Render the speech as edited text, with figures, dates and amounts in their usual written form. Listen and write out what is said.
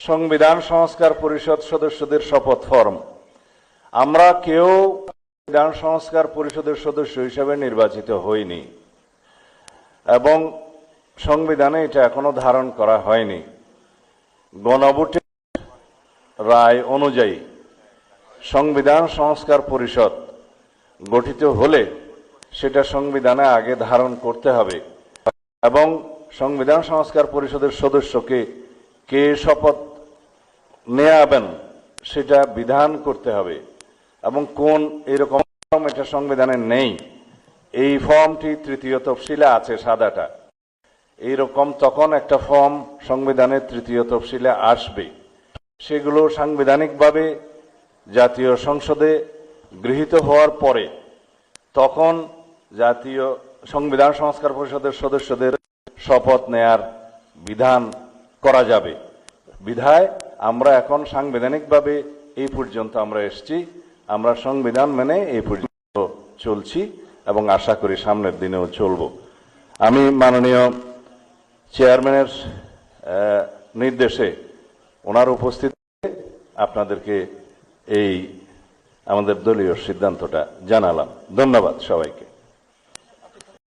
সংবিধান সংস্কার পরিষদ সদস্যদের শপথ ফরম। আমরা কেউ সংবিধান সংস্কার পরিষদের সদস্য হিসেবে নির্বাচিত হইনি এবং সংবিধানে এটা এখনো ধারণ করা হয়নি। গণভোটের রায় অনুযায়ী সংবিধান সংস্কার পরিষদ গঠিত হলে সেটা সংবিধানে আগে ধারণ করতে হবে এবং সংবিধান সংস্কার পরিষদের সদস্যকে কে শপথ নেয়াবেন সেটা বিধান করতে হবে এবং কোন এরকম এটা সংবিধানে নেই। এই ফর্মটি তৃতীয় তফসিলে আছে, সাদাটা। এইরকম তখন একটা ফর্ম সংবিধানের তৃতীয় তফসিলে আসবে, সেগুলো সাংবিধানিকভাবে জাতীয় সংসদে গৃহীত হওয়ার পরে তখন জাতীয় সংবিধান সংস্কার পরিষদের সদস্যদের শপথ নেয়ার বিধান করা যাবে। বিধায় আমরা এখন সাংবিধানিকভাবে এই পর্যন্ত আমরা এসেছি, আমরা সংবিধান মেনে এই পর্যন্ত চলছি এবং আশা করি সামনের দিনেও চলব। আমি মাননীয় চেয়ারম্যানের নির্দেশে ওনার উপস্থিতিতে আপনাদেরকে এই আমাদের দলীয় সিদ্ধান্তটা জানালাম। ধন্যবাদ সবাইকে।